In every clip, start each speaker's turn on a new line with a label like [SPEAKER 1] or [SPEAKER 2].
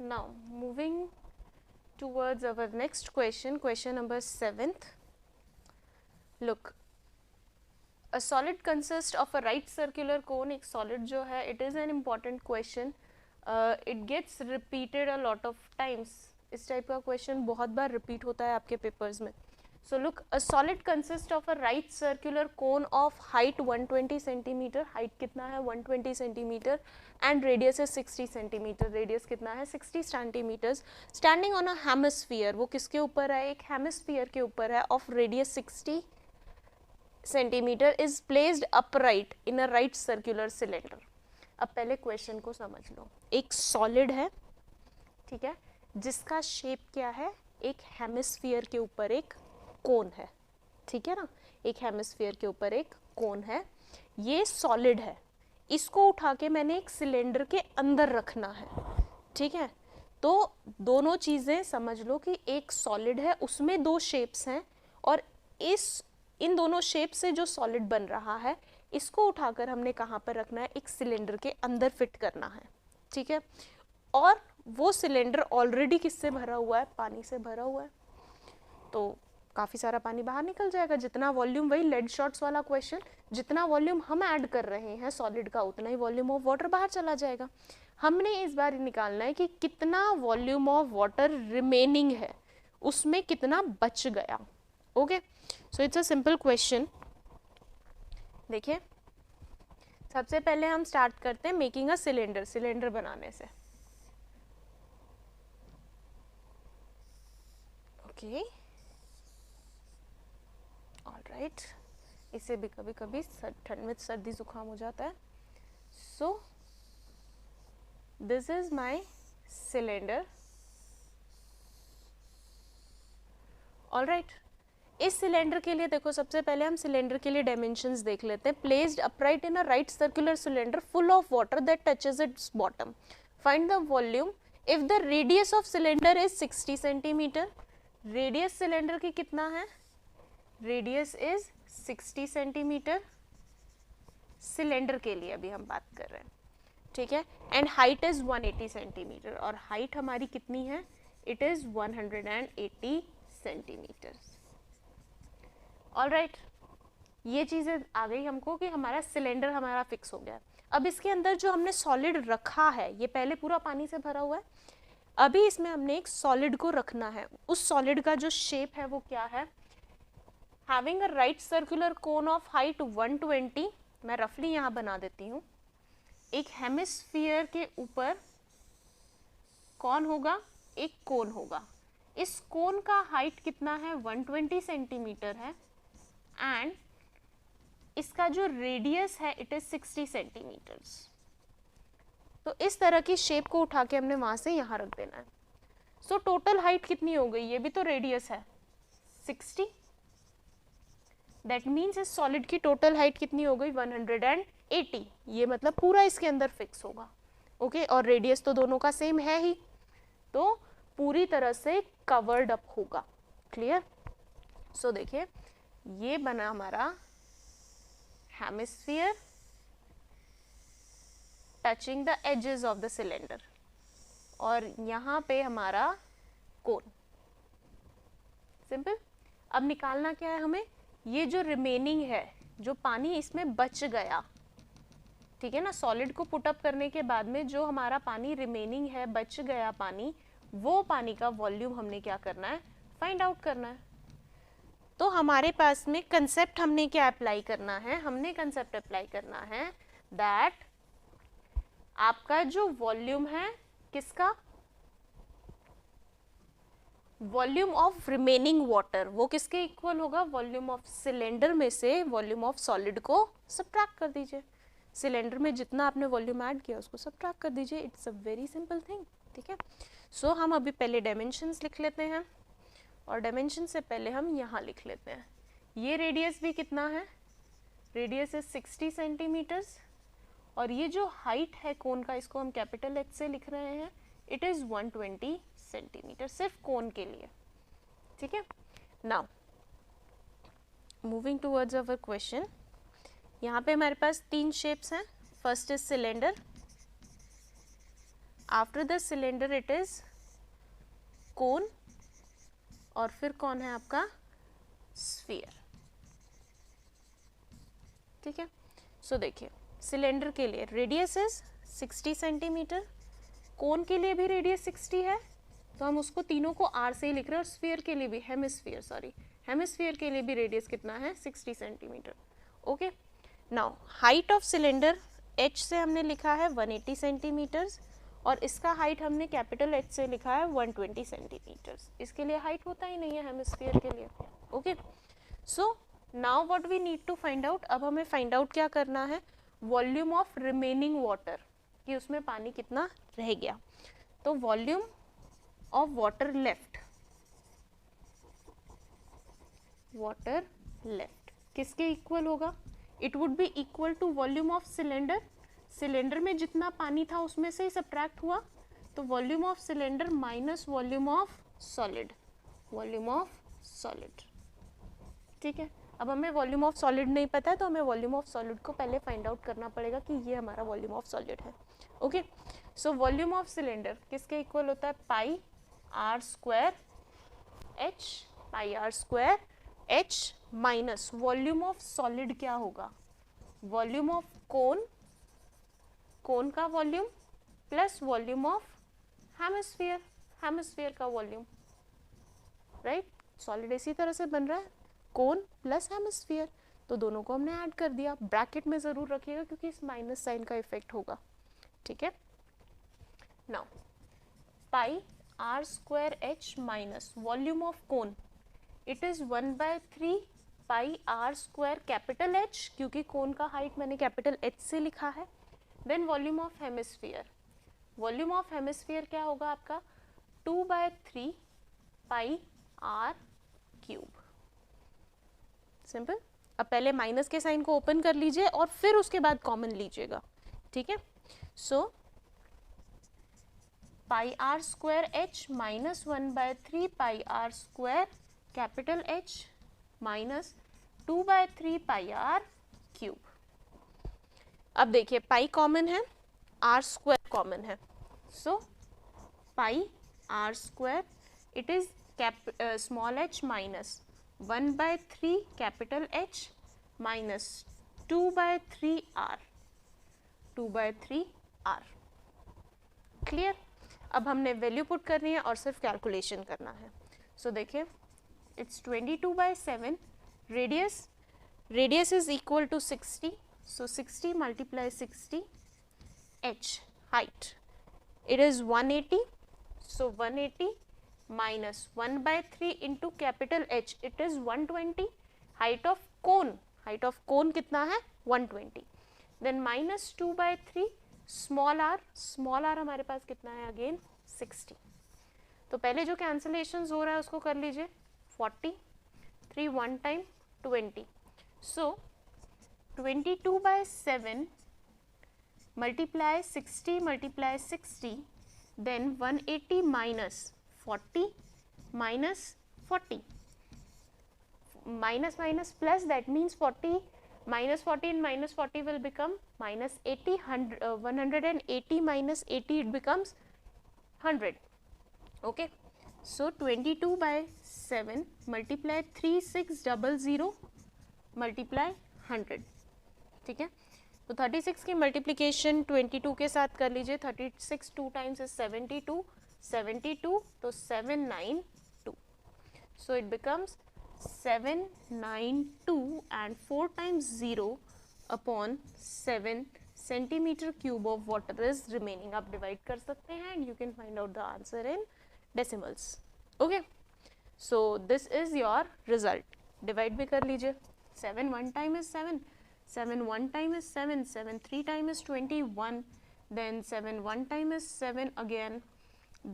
[SPEAKER 1] Now moving towards our next question, question number 7th. Look, a solid consists of a right circular cone. एक solid जो है, it is an important question. It gets repeated a lot of times. इस type का question बहुत बार repeat होता है आपके papers में. So look, a solid consists of a right circular cone of height 120 centimeter. Height कितना है? 120 centimeter. And radius is 60 centimeter. Radius कितना है? 60 centimeters. Standing on a hemisphere. वो किसके ऊपर है? एक hemisphere के ऊपर है. Of radius 60 centimeter is placed upright in a right circular cylinder. अब पहले क्वेश्चन को समझ लो. एक सॉलिड है, ठीक है, जिसका शेप क्या है? एक हेमिस्फीयर के ऊपर एक कोन है, ठीक है ना. एक हेमिस्फीयर के ऊपर एक कोन है. ये सॉलिड है, इसको उठा के मैंने एक सिलेंडर के अंदर रखना है, ठीक है. तो दोनों चीज़ें समझ लो कि एक सॉलिड है, उसमें दो शेप्स हैं, और इन दोनों शेप से जो सॉलिड बन रहा है, इसको उठाकर हमने कहाँ पर रखना है? एक सिलेंडर के अंदर फिट करना है, ठीक है. और वो सिलेंडर ऑलरेडी किससे भरा हुआ है? पानी से भरा हुआ है. तो काफ़ी सारा पानी बाहर निकल जाएगा. जितना वॉल्यूम, वही लेड शॉट्स वाला क्वेश्चन, जितना वॉल्यूम हम ऐड कर रहे हैं सॉलिड का, उतना ही वॉल्यूम ऑफ वाटर बाहर चला जाएगा. हमने इस बार निकालना है कि कितना वॉल्यूम ऑफ वाटर रिमेनिंग है, उसमें कितना बच गया. Okay, so it's a simple question. देखिए, सबसे पहले हम स्टार्ट करते हैं मेकिंग अ सिलेंडर. सिलेंडर बनाने से, ओके, ऑलराइट. इससे भी कभी कभी ठंड में सर्दी जुकाम हो जाता है. So this is my cylinder. Alright, इस सिलेंडर के लिए देखो, सबसे पहले हम सिलेंडर के लिए डायमेंशंस देख लेते हैं. Placed upright in a right circular cylinder full of water that touches it's bottom. Find the volume if the radius of cylinder is 60 centimetre. Radius cylinder की कितना है? Radius is 60 centimetre. सिलेंडर के लिए अभी हम बात कर रहे हैं, ठीक है. And height is 180 centimetre. और हाइट हमारी कितनी है? It is 180 centimetre. ऑलराइट, ये चीज़ें आ गई हमको कि हमारा सिलेंडर हमारा फिक्स हो गया. अब इसके अंदर जो हमने सॉलिड रखा है, ये पहले पूरा पानी से भरा हुआ है. अभी इसमें हमने एक सॉलिड को रखना है. उस सॉलिड का जो शेप है वो क्या है? Having a right circular cone of height 120. मैं रफली यहाँ बना देती हूँ. एक हेमिस्फीयर के ऊपर कौन होगा? एक कोन होगा. इस कोन का हाइट कितना है? 120 सेंटीमीटर है. एंड इसका जो रेडियस है इट इज 60 सेंटीमीटर्स. तो इस तरह की शेप को उठा के हमने वहां से यहाँ रख देना है. सो टोटल हाइट कितनी हो गई? ये भी तो रेडियस है 60. दैट मीन्स इस सॉलिड की टोटल हाइट कितनी हो गई? 180. ये मतलब पूरा इसके अंदर फिक्स होगा. ओके, और रेडियस तो दोनों का सेम है ही, तो पूरी तरह से कवर्ड अप होगा. क्लियर? सो देखिए, ये बना हमारा hemisphere touching the edges of the cylinder, और यहाँ पे हमारा कोन. सिंपल. अब निकालना क्या है हमें? ये जो रिमेनिंग है, जो पानी इसमें बच गया, ठीक है ना, सॉलिड को पुट अप करने के बाद में जो हमारा पानी रिमेनिंग है, बच गया पानी, वो पानी का वॉल्यूम हमने क्या करना है? फाइंड आउट करना है. तो हमारे पास में कंसेप्ट हमने क्या अप्लाई करना है? हमने कंसेप्ट अप्लाई करना है दैट आपका जो वॉल्यूम है, किसका? वॉल्यूम ऑफ रिमेनिंग वाटर, वो किसके इक्वल होगा? वॉल्यूम ऑफ सिलेंडर में से वॉल्यूम ऑफ सॉलिड को सब्ट्रैक्ट कर दीजिए. सिलेंडर में जितना आपने वॉल्यूम ऐड किया उसको सब्ट्रैक्ट कर दीजिए. It's a very simple thing, ठीक है. सो हम अभी पहले डायमेंशंस लिख लेते हैं, और डायमेंशन से पहले हम यहाँ लिख लेते हैं. ये रेडियस भी कितना है? Radius is 60 centimetres. और ये जो हाइट है कोन का, इसको हम कैपिटल एच से लिख रहे हैं. इट इज 120 सेंटीमीटर, सिर्फ कोन के लिए, ठीक है. Now moving towards our question. यहाँ पे हमारे पास तीन शेप्स हैं. First is cylinder. After the cylinder it is cone, और फिर कौन है आपका स्फीयर। ठीक है, सो देखिए सिलेंडर के लिए रेडियस इज 60 सेंटीमीटर, कोन के लिए भी रेडियस 60 है, तो हम उसको तीनों को r से ही लिख रहे हैं, और स्फीयर के लिए भी हेमिस्फीयर के लिए भी रेडियस कितना है 60 centimetre. Okay, now height of cylinder h से हमने लिखा है 180 सेंटीमीटर्स, और इसका हाइट हमने कैपिटल H से लिखा है 120 सेंटीमीटर्स। इसके लिए हाइट होता ही नहीं है हेमिस्फीयर के लिए। Okay, so now what we need to find out, अब हमें फाइंड आउट क्या करना है, वॉल्यूम ऑफ रिमेनिंग वाटर, कि उसमें पानी कितना रह गया। तो वॉल्यूम ऑफ वाटर लेफ्ट किसके इक्वल होगा, it would be equal to volume of cylinder, cylinder में जितना पानी था उसमें से ही सब्ट्रैक्ट हुआ, तो volume of cylinder minus volume of solid, ठीक है। अब हमें वॉल्यूम ऑफ सॉलिड नहीं पता है, तो हमें वॉल्यूम ऑफ सॉलिड को पहले फाइंड आउट करना पड़ेगा कि ये हमारा वॉल्यूम ऑफ सॉलिड है। Okay, so volume of cylinder किसके इक्वल होता है, pi r square h minus volume of solid क्या होगा, वॉल्यूम ऑफ कोन का volume plus volume of hemisphere का वॉल्यूम, राइट। सॉलिड इसी तरह से बन रहा है, कोन प्लस हेमिस्फीयर, तो दोनों को हमने ऐड कर दिया। ब्रैकेट में जरूर रखिएगा क्योंकि इस माइनस साइन का इफेक्ट होगा, ठीक है। Now pi r square h minus volume of cone, it is 1/3 pi r square capital h, क्योंकि कोन का हाइट मैंने कैपिटल एच से लिखा है। देन वॉल्यूम ऑफ हेमिस्फीयर क्या होगा आपका, 2/3 पाई आर क्यूब। सिंपल। अब पहले माइनस के साइन को ओपन कर लीजिए और फिर उसके बाद कॉमन लीजिएगा, ठीक है। So pi r square h minus 1/3 pi r square capital H minus 2/3 pi r cube. अब देखिए पाई कॉमन है, आर स्क्वायर कॉमन है, so pi r square it is small h minus 1/3 capital H minus 2/3 R, clear. अब हमने value put करनी है और सिर्फ कैलकुलेशन करना है। सो देखिए it's 22/7, radius is equal to 60, so 60 multiply 60, H height it is 180, so 180 minus 1/3 into capital H it is 120, height of cone कितना है 120, then minus 2/3 small r हमारे पास कितना है अगेन 60। तो पहले जो कैंसलेशन हो रहा है उसको कर लीजिए, 40 3 1 time 20, so 22/7 multiply 60 multiply 60, then 180 minus 40 minus 40, minus minus plus, that means 40 minus 40 and minus 40 will become minus 80, 180 minus 80 it becomes 100. Okay, so 22/7 multiply 3600 multiply 100, ठीक है। तो 36 की मल्टीप्लिकेशन 22 के साथ कर लीजिए, 36 2 टाइम्स इज 72 तो 792, so it becomes 792 and 4 times 0 upon 7 centimetre cube of water is remaining. आप डिवाइड कर सकते हैं and you can find out the answer in decimals. Okay, so this is your result. Divide भी कर लीजिए, 7 1 time is 7, 7 1 time is 7, 7 3 time is 21, then 7 1 time is 7 again,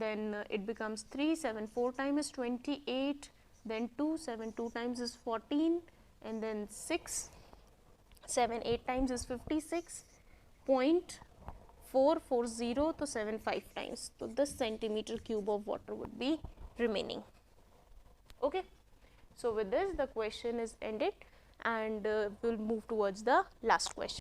[SPEAKER 1] then it becomes 3, 7 4 time is 28, then 2, 7 2 times is 14, and then 6, 7 8 times is 56.440, तो 7 5 times, तो 10 centimeter cube of water would be remaining. Okay, so with this the question is ended and we'll move towards the last question.